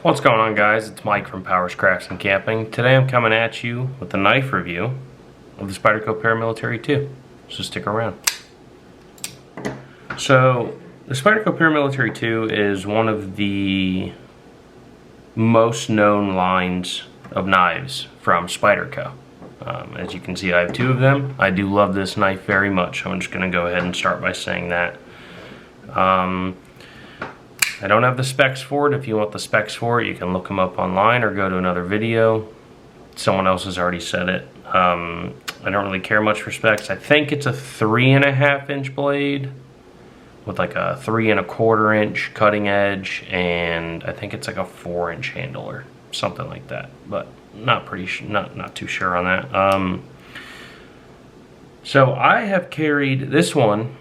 What's going on, guys? It's Mike from Powers Crafts and Camping. Today I'm coming at you with a knife review of the Spyderco Paramilitary 2. So stick around. So the Spyderco Paramilitary 2 is one of the most known lines of knives from Spyderco. As you can see, I have two of them. I do love this knife very much. I'm just going to go ahead and start by saying that. I don't have the specs for it. If you want the specs for it, you can look them up online or go to another video. Someone else has already said it. I don't really care much for specs. I think it's a 3.5 inch blade with like a 3 1/4 inch cutting edge, and I think it's like a 4 inch handle or something like that. But not too sure on that. So I have carried this one.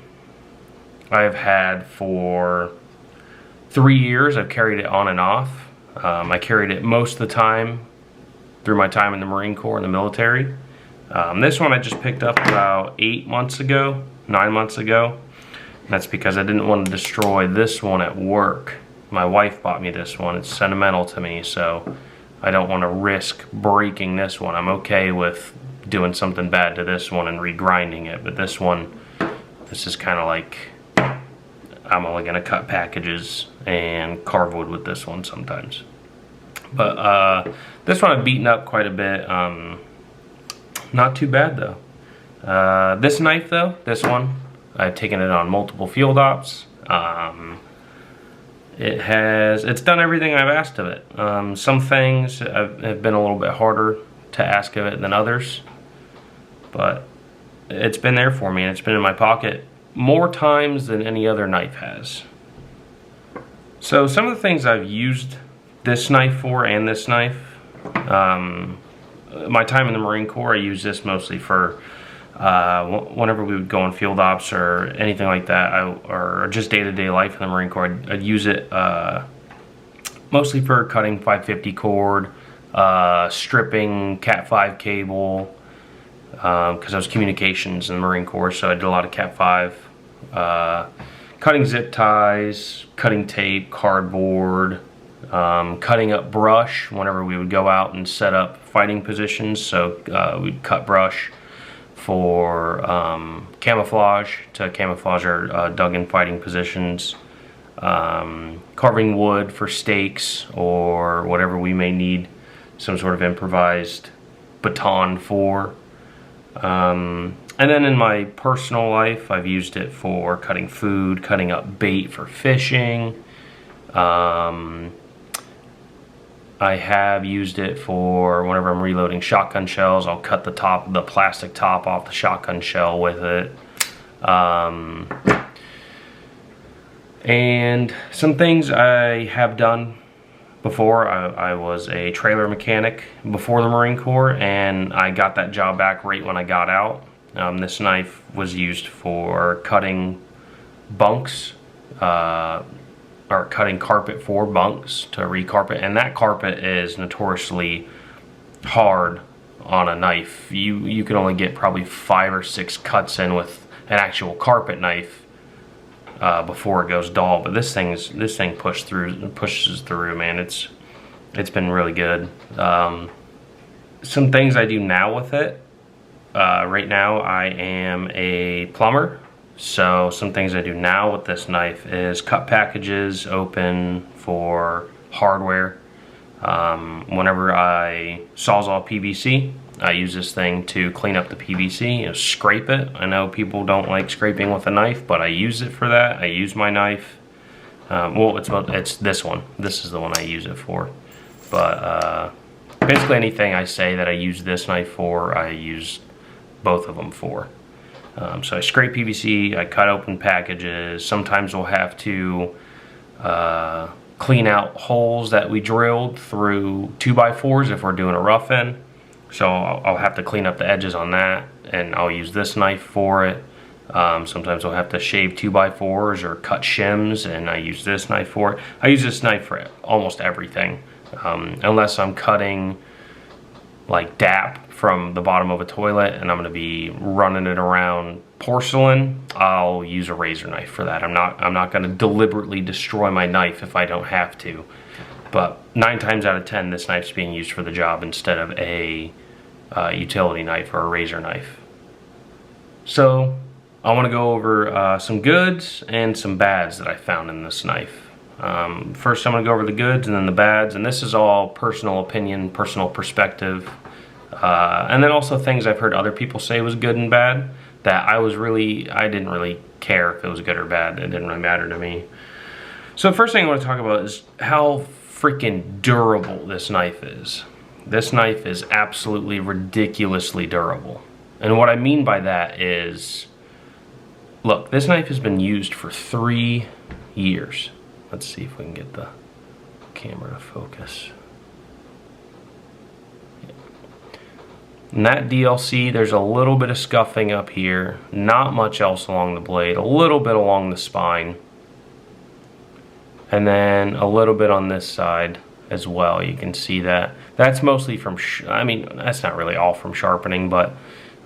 I have had for 3 years. I've carried it on and off. I carried it most of the time through my time in the Marine Corps and the military. This one I just picked up about 9 months ago. That's because I didn't want to destroy this one at work. My wife bought me this one. It's sentimental to me, so I don't want to risk breaking this one. I'm okay with doing something bad to this one and regrinding it, but this is kind of like, I'm only going to cut packages and carve wood with this one sometimes. But this one I've beaten up quite a bit. Not too bad though. This knife though, this one, I've taken it on multiple field ops. It's done everything I've asked of it. Some things have been a little bit harder to ask of it than others, but it's been there for me, and it's been in my pocket more times than any other knife has. So some of the things I've used this knife for, and this knife, my time in the Marine Corps, I used this mostly for whenever we would go on field ops or anything like that, or just day-to-day life in the Marine Corps. I'd use it mostly for cutting 550 cord, stripping Cat 5 cable, because I was communications in the Marine Corps, so I did a lot of Cat 5. Cutting zip ties, cutting tape, cardboard, cutting up brush whenever we would go out and set up fighting positions. So we'd cut brush for camouflage, to camouflage our dug-in fighting positions. Carving wood for stakes or whatever we may need some sort of improvised baton for. And then in my personal life, I've used it for cutting food, cutting up bait for fishing. I have used it for whenever I'm reloading shotgun shells. I'll cut the plastic top off the shotgun shell with it. And some things I have done before. I was a trailer mechanic before the Marine Corps, and I got that job back right when I got out. This knife was used for cutting bunks, or cutting carpet for bunks to recarpet, and that carpet is notoriously hard on a knife. You can only get probably 5 or 6 cuts in with an actual carpet knife before it goes dull. But this thing pushes through, man. It's been really good. Some things I do now with it. Right now I am a plumber, so some things I do now with this knife is cut packages open for hardware. Whenever I sawzall PVC, I use this thing to clean up the PVC, scrape it. I know people don't like scraping with a knife, but I use it for that. I use my knife. Well, it's this one. This is the one I use it for. But basically anything I say that I use this knife for, I use both of them for. So I scrape PVC, I cut open packages. Sometimes we'll have to clean out holes that we drilled through 2x4s if we're doing a rough-in. So I'll have to clean up the edges on that, and I'll use this knife for it. Sometimes we'll have to shave 2x4s or cut shims, and I use this knife for it. I use this knife for almost everything, unless I'm cutting like DAP from the bottom of a toilet and I'm going to be running it around porcelain. I'll use a razor knife for that. I'm not going to deliberately destroy my knife if I don't have to. But 9 times out of 10, this knife's being used for the job instead of a utility knife or a razor knife. So I want to go over some goods and some bads that I found in this knife. First I'm going to go over the goods and then the bads, and this is all personal opinion, personal perspective, and then also things I've heard other people say was good and bad that I didn't really care if it was good or bad. It didn't really matter to me. So the first thing I want to talk about is how freaking durable this knife is. This knife is absolutely ridiculously durable. And what I mean by that is, look, this knife has been used for 3 years. Let's see if we can get the camera to focus. And that DLC, there's a little bit of scuffing up here, not much else along the blade, a little bit along the spine, and then a little bit on this side as well. You can see that. That's mostly from, I mean, that's not really all from sharpening, but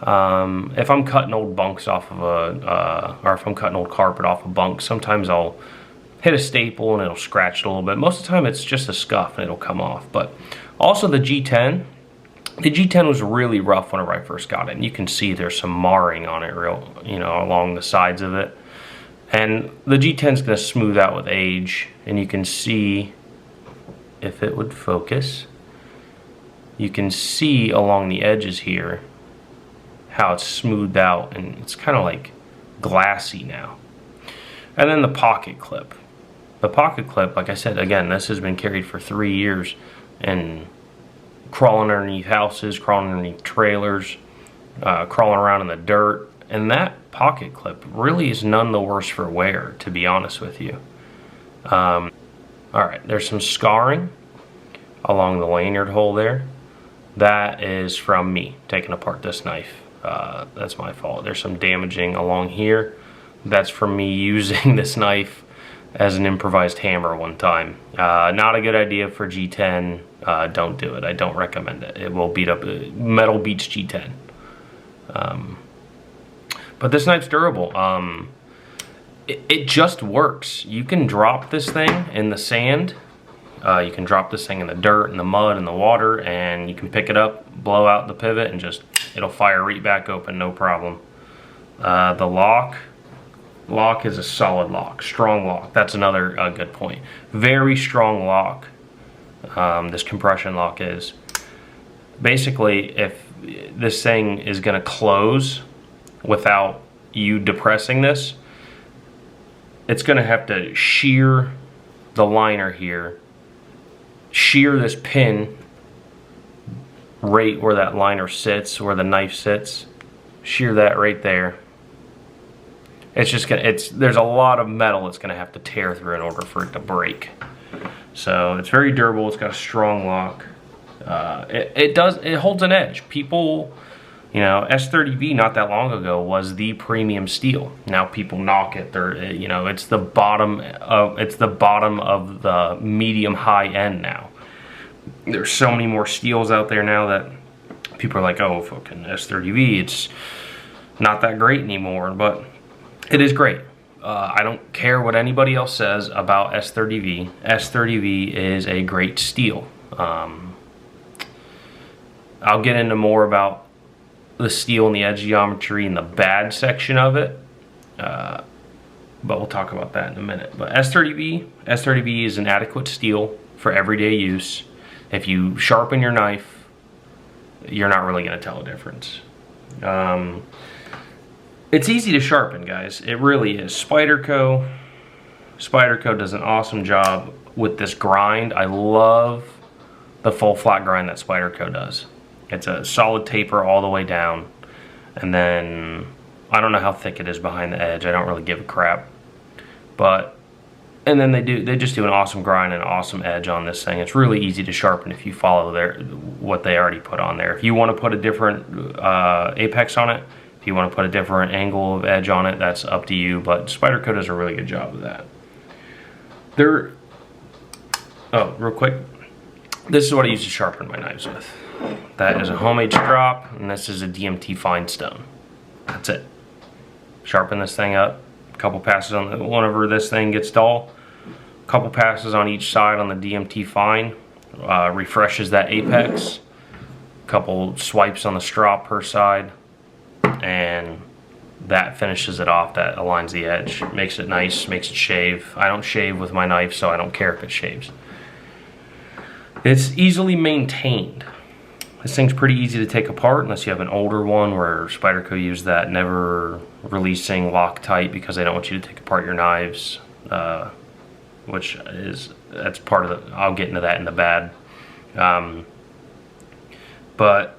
if I'm cutting old bunks off of or if I'm cutting old carpet off a bunk, sometimes I'll hit a staple and it'll scratch it a little bit. Most of the time it's just a scuff and it'll come off. But also the G10 was really rough whenever I first got it, and you can see there's some marring on it along the sides of it. And the G10 is going to smooth out with age, and you can see, if it would focus, you can see along the edges here how it's smoothed out, and it's kind of like glassy now. And then the pocket clip. The pocket clip, like I said, again, this has been carried for 3 years, and crawling underneath houses, crawling underneath trailers, crawling around in the dirt, and that pocket clip really is none the worse for wear, to be honest with you. Alright, there's some scarring along the lanyard hole there. That is from me taking apart this knife. That's my fault. There's some damaging along here. That's from me using this knife as an improvised hammer one time. Not a good idea for G10. Don't do it. I don't recommend it. It will beat up. Metal beats G10. But this knife's durable. It just works. You can drop this thing in the sand. You can drop this thing in the dirt, in the mud, in the water, and you can pick it up, blow out the pivot, and just it'll fire right back open, no problem. The lock is a solid lock, strong lock. That's another good point. Very strong lock. This compression lock is. Basically, if this thing is going to close without you depressing this, it's going to have to shear the liner here, shear this pin right where that liner sits, where the knife sits, shear that right there. It's just gonna, there's a lot of metal it's gonna have to tear through in order for it to break. So it's very durable. It's got a strong lock. It holds an edge. People, S30V not that long ago was the premium steel. Now people knock it. It's the bottom of the medium high end now. There's so many more steels out there now that people are like, oh, fucking S30V, it's not that great anymore, but it is great. I don't care what anybody else says about S30V. S30V is a great steel. I'll get into more about the steel and the edge geometry in the bad section of it, but we'll talk about that in a minute. But S30V is an adequate steel for everyday use. If you sharpen your knife, you're not really going to tell a difference. It's easy to sharpen, guys. It really is. Spyderco does an awesome job with this grind. I love the full flat grind that Spyderco does. It's a solid taper all the way down, and then I don't know how thick it is behind the edge. I don't really give a crap, and then they just do an awesome grind and an awesome edge on this thing. It's really easy to sharpen if you follow what they already put on there. If you want to put a different apex on it, if you want to put a different angle of edge on it, that's up to you, but Spyderco does a really good job of that. Oh, real quick, this is what I use to sharpen my knives with. That is a homemade strop, and this is a DMT fine stone. That's it. Sharpen this thing up, a couple passes on whenever this thing gets dull, couple passes on each side on the DMT fine, refreshes that apex. Couple swipes on the straw per side, and that finishes it off. That aligns the edge, makes it nice, makes it shave. I don't shave with my knife, so I don't care if it shaves. It's easily maintained. This thing's pretty easy to take apart unless you have an older one where Spyderco used that never releasing Loctite because they don't want you to take apart your knives, that's part of the, I'll get into that in the bad. But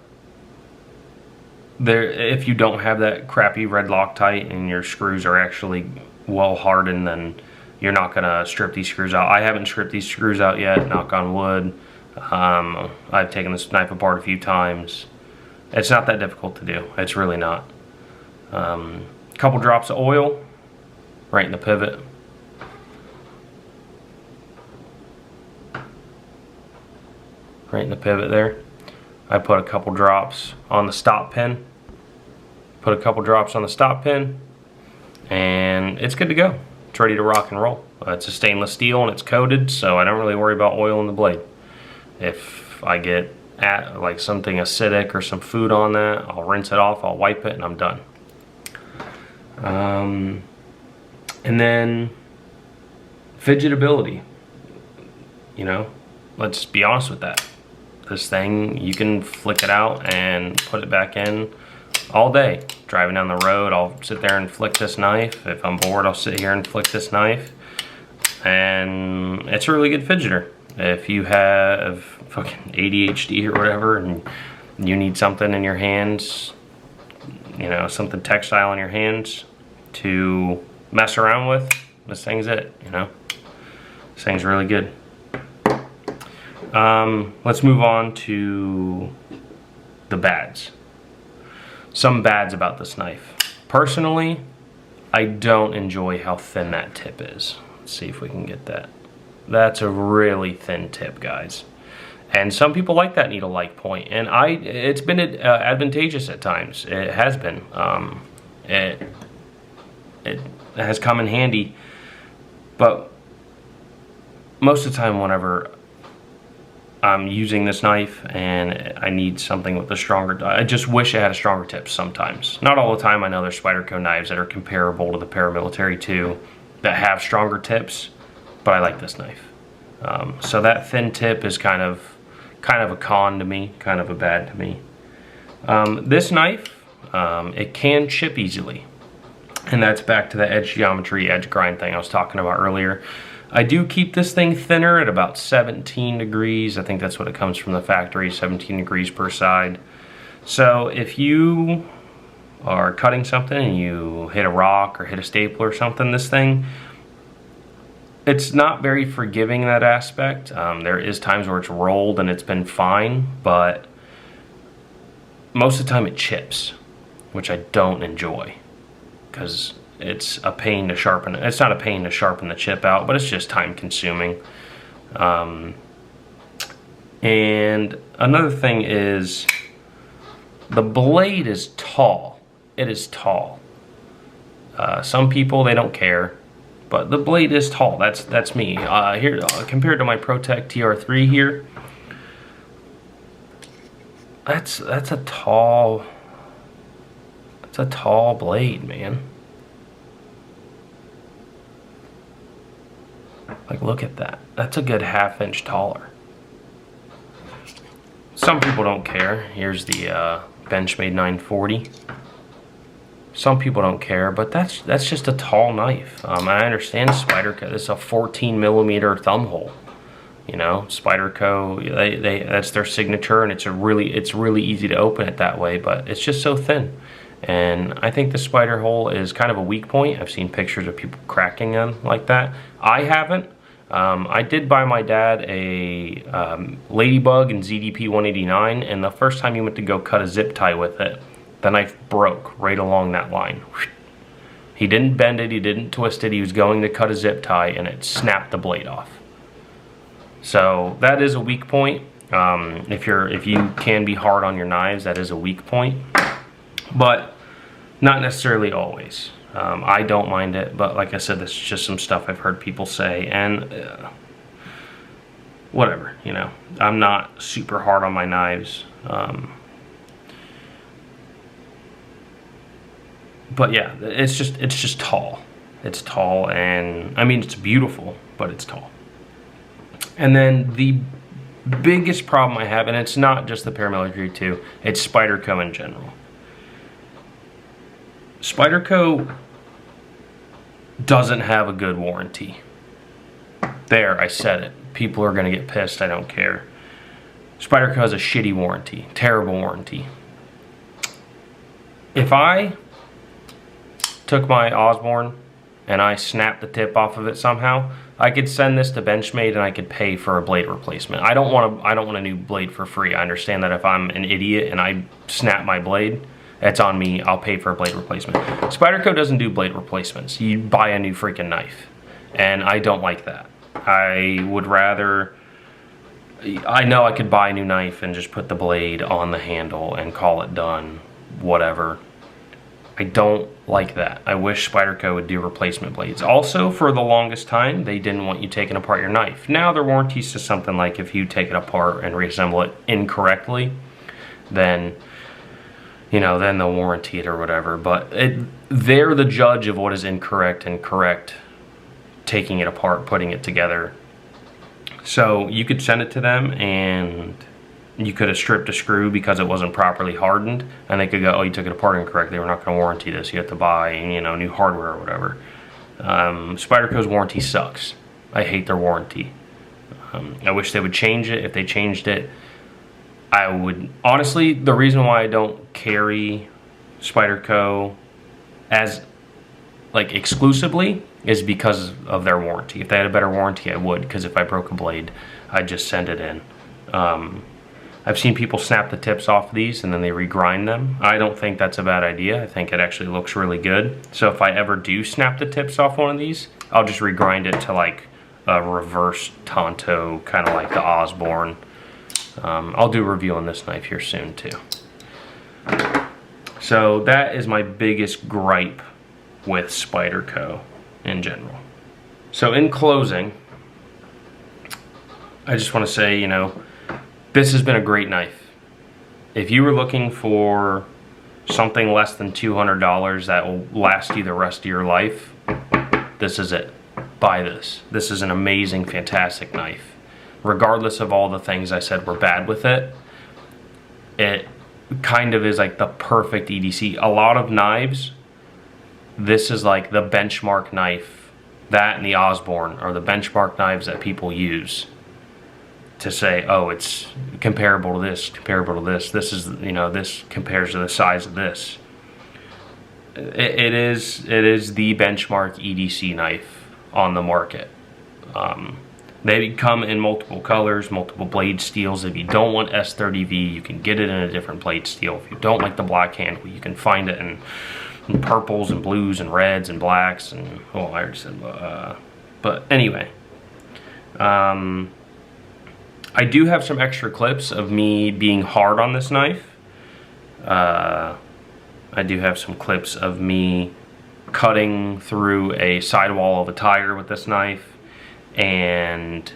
if you don't have that crappy red Loctite and your screws are actually well hardened, then you're not gonna strip these screws out. I haven't stripped these screws out yet, knock on wood. I've taken this knife apart a few times. It's not that difficult to do. It's really not. Couple drops of oil right in the pivot. Right in the pivot there. I put a couple drops on the stop pin. Put a couple drops on the stop pin, and it's good to go. It's ready to rock and roll. It's a stainless steel and it's coated, so I don't really worry about oil in the blade. If I get like something acidic or some food on that, I'll rinse it off, I'll wipe it, and I'm done. And then fidgetability. You know, let's be honest with that. This thing, you can flick it out and put it back in all day. Driving down the road, I'll sit there and flick this knife. If I'm bored, I'll sit here and flick this knife. And it's a really good fidgeter. If you have fucking ADHD or whatever and you need something in your hands, you know, something textile in your hands to mess around with, this thing's it, you know. This thing's really good. Let's move on to the bads. Some bads about this knife. Personally, I don't enjoy how thin that tip is. Let's see if we can get that. That's a really thin tip, guys. And some people like that needle-like point, and it's been advantageous at times. It has been. It has come in handy, but most of the time whenever I'm using this knife and I need something with a stronger, I just wish it had a stronger tip sometimes. Not all the time. I know there's Spyderco knives that are comparable to the Paramilitary 2 that have stronger tips, but I like this knife. So that thin tip is kind of a con to me, kind of a bad to me. This knife, it can chip easily, and that's back to the edge geometry, edge grind thing I was talking about earlier. I do keep this thing thinner at about 17 degrees. I think that's what it comes from the factory, 17 degrees per side. So if you are cutting something and you hit a rock or hit a staple or something, this thing, it's not very forgiving in that aspect. There is times where it's rolled and it's been fine, but most of the time it chips, which I don't enjoy because it's a pain to sharpen it. It's not a pain to sharpen the chip out, but it's just time consuming. And another thing is the blade is tall. It is tall. Some people, they don't care, but the blade is tall. That's me. Here, compared to my ProTech TR3 here, that's a tall blade, man. Like, look at that. That's a good ½ inch taller. Some people don't care. Here's the Benchmade 940. Some people don't care, but that's just a tall knife. I understand Spyderco. It's a 14mm thumb hole. You know, Spyderco, that's their signature, and it's really easy to open it that way. But it's just so thin, and I think the spider hole is kind of a weak point. I've seen pictures of people cracking them like that. I haven't. I did buy my dad a Ladybug in ZDP 189, and the first time he went to go cut a zip tie with it, the knife broke right along that line. He didn't bend it, he didn't twist it, he was going to cut a zip tie and it snapped the blade off. So that is a weak point. If you can be hard on your knives, that is a weak point, but not necessarily always. I don't mind it, but like I said, this is just some stuff I've heard people say, and whatever, you know. I'm not super hard on my knives. But yeah, it's just tall. It's tall, and I mean, it's beautiful, but it's tall. And then the biggest problem I have, and it's not just the Paramilitary 2, it's Spyderco in general. Spyderco doesn't have a good warranty. There, I said it. People are gonna get pissed, I don't care. Spyderco has a shitty warranty, terrible warranty. If I took my Osborne and I snapped the tip off of it somehow, I could send this to Benchmade and I could pay for a blade replacement. I don't want a new blade for free. I understand that if I'm an idiot and I snap my blade, it's on me. I'll pay for a blade replacement. Spyderco doesn't do blade replacements. You buy a new freaking knife, and I don't like that. I would rather, I know I could buy a new knife and just put the blade on the handle and call it done, whatever. I don't like that. I wish Spyderco would do replacement blades. Also, for the longest time, they didn't want you taking apart your knife. Now their warranties to something like if you take it apart and reassemble it incorrectly, then, you know, then they'll warranty it or whatever. But they're the judge of what is incorrect and correct, taking it apart, putting it together. So you could send it to them and you could have stripped a screw because it wasn't properly hardened, and they could go, oh, you took it apart incorrectly, we're not going to warranty this, you have to buy, you know, new hardware or whatever. Spyderco's warranty sucks. I hate their warranty. I wish they would change it. If they changed it, I would, honestly, the reason why I don't carry Spyderco as, like, exclusively is because of their warranty. If they had a better warranty, I would, because if I broke a blade, I'd just send it in. I've seen people snap the tips off these and then they regrind them. I don't think that's a bad idea. I think it actually looks really good. So if I ever do snap the tips off one of these, I'll just regrind it to like a reverse Tonto, kind of like the Osborne. I'll do a review on this knife here soon too. So that is my biggest gripe with Spyderco in general. So in closing, I just want to say, you know, this has been a great knife. If you were looking for something less than $200 that will last you the rest of your life, this is it. Buy this. This is an amazing, fantastic knife. Regardless of all the things I said were bad with it, it kind of is like the perfect EDC. A lot of knives, this is like the benchmark knife. That and the Osborne are the benchmark knives that people use to say, oh, it's comparable to this, comparable to this. This is, you know, this compares to the size of this. It is the benchmark EDC knife on the market. They come in multiple colors, multiple blade steels. If you don't want S30V, you can get it in a different blade steel. If you don't like the black handle, you can find it in purples and blues and reds and blacks and, oh, I already said, but anyway. I do have some extra clips of me being hard on this knife. I do have some clips of me cutting through a sidewall of a tire with this knife and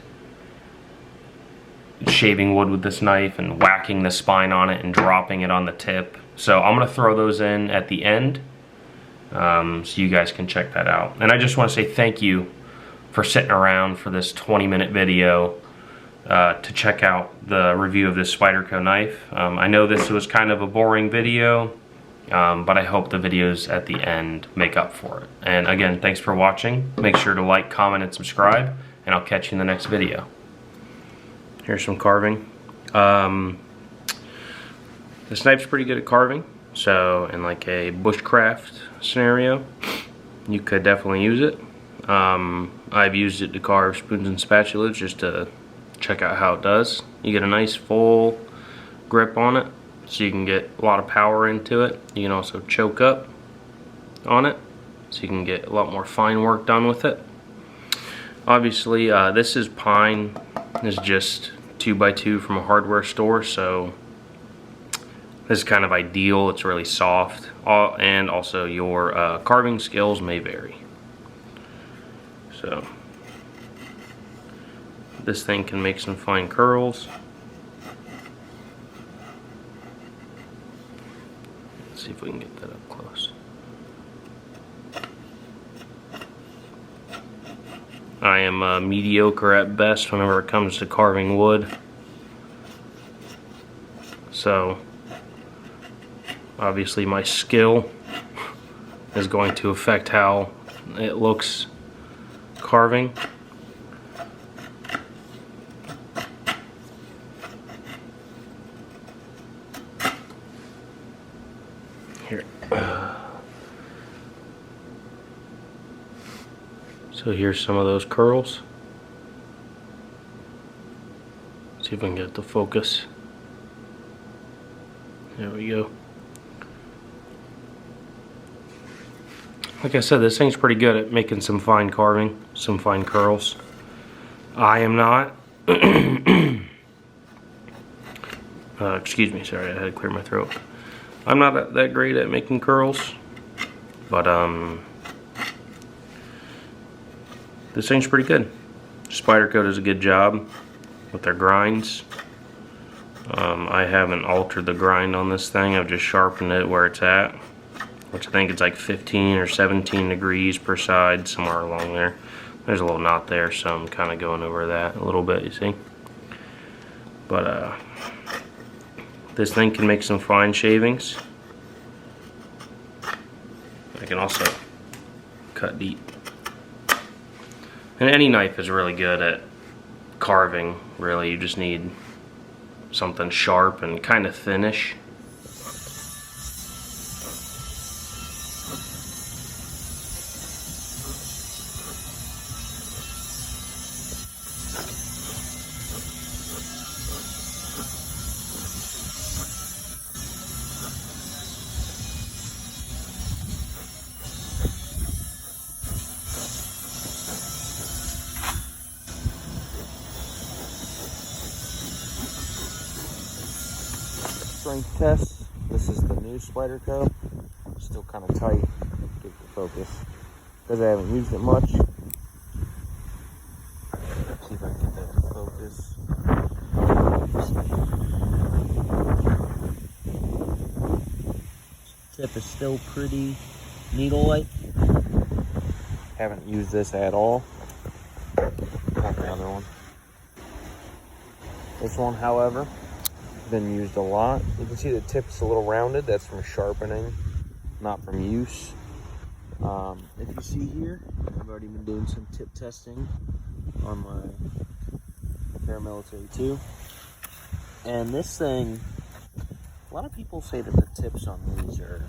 shaving wood with this knife and whacking the spine on it and dropping it on the tip. So I'm going to throw those in at the end so you guys can check that out. And I just want to say thank you for sitting around for this 20-minute video to check out the review of this Spyderco knife. I know this was kind of a boring video, but I hope the videos at the end make up for it. And again, thanks for watching. Make sure to like, comment, and subscribe, and I'll catch you in the next video. Here's some carving. This knife's pretty good at carving, so in like a bushcraft scenario, you could definitely use it. I've used it to carve spoons and spatulas just to check out how it does. You get a nice full grip on it, so you can get a lot of power into it. You can also choke up on it, so you can get a lot more fine work done with it. Obviously, this is pine. This is just 2x2 from a hardware store, so This is kind of ideal. It's really soft, and also your carving skills may vary. So this thing can make some fine curls. Let's see if we can get that up close. I am mediocre at best whenever it comes to carving wood. So obviously my skill is going to affect how it looks carving. Here. So here's some of those curls. See if I can get it to focus. There we go. Like I said, this thing's pretty good at making some fine carving, some fine curls. I am not. Excuse me, sorry, I had to clear my throat. I'm not that great at making curls, but this thing's pretty good. Spyderco does a good job with their grinds. I haven't altered the grind on this thing. I've just sharpened it where it's at, which I think it's like 15 or 17 degrees per side, somewhere along there. There's a little knot there, so I'm kind of going over that a little bit, you see. But this thing can make some fine shavings. I can also cut deep. And any knife is really good at carving, really. You just need something sharp and kind of thinnish. Strength test. This is the new Spyderco. Still kind of tight. Get the focus because I haven't used it much. Let's see if I can get that to focus. Tip is still pretty needle-like. Haven't used this at all. Not the other one. This one, however, been used a lot. You can see the tip's a little rounded. That's from sharpening, not from use. If you see here, I've already been doing some tip testing on my Paramilitary 2. And this thing, a lot of people say that the tips on these are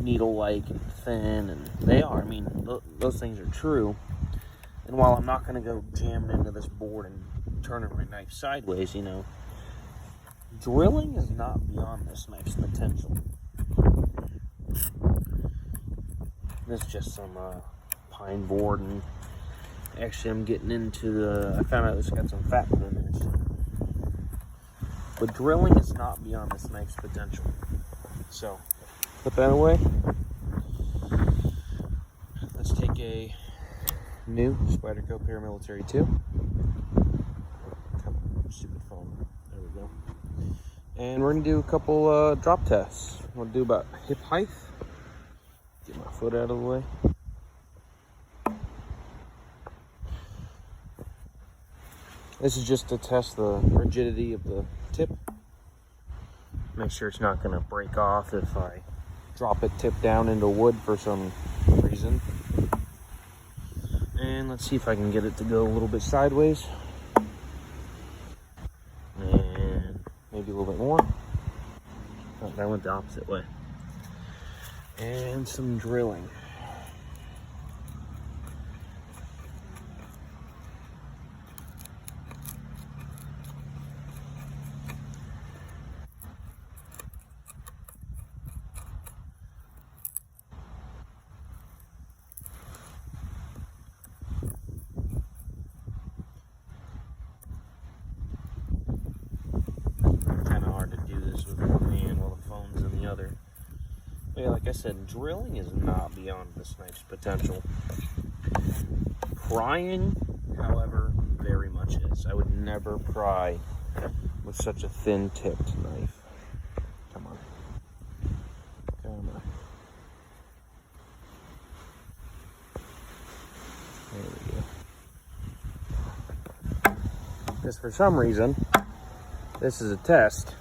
needle-like and thin, and they are. I mean, those things are true. And while I'm not going to go jamming into this board and turning my knife sideways, you know, drilling is not beyond this knife's potential. This is just some pine board, and actually I'm getting into I found out it's got some fat in it. But drilling is not beyond this knife's potential. So, put that away. Let's take a new Spyderco Paramilitary 2. Stupid phone. There we go. And we're going to do a couple drop tests. I'm going to do about hip height. Get my foot out of the way. This is just to test the rigidity of the tip. Make sure it's not going to break off if I drop it tip down into wood for some reason. And let's see if I can get it to go a little bit sideways. And maybe a little bit more. Oh, that went the opposite way. And some drilling. Kind of hard to do this with one hand while the phone's in the other. But yeah, like I said, drilling is not beyond this knife's potential. Prying, however, very much is. I would never pry with such a thin-tipped knife. Come on. Come on. There we go. Because for some reason, this is a test.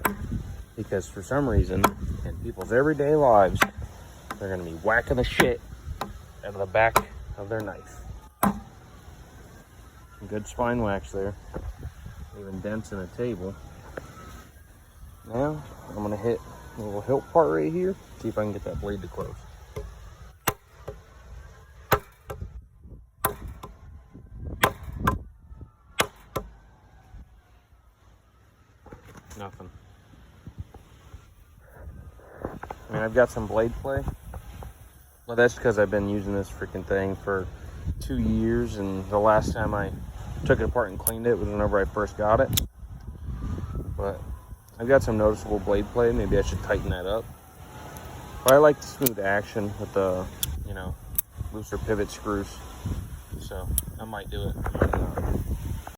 Because for some reason, in people's everyday lives, they're going to be whacking the shit out of the back of their knife. Some good spine wax there. Even dents in a table. Now, I'm going to hit a little hilt part right here. See if I can get that blade to close. Nothing. I mean, I've got some blade play. Well, that's because I've been using this freaking thing for 2 years, and the last time I took it apart and cleaned it was whenever I first got it. But I've got some noticeable blade play. Maybe I should tighten that up. But I like the smooth action with the, you know, looser pivot screws. So I might do it. I might not.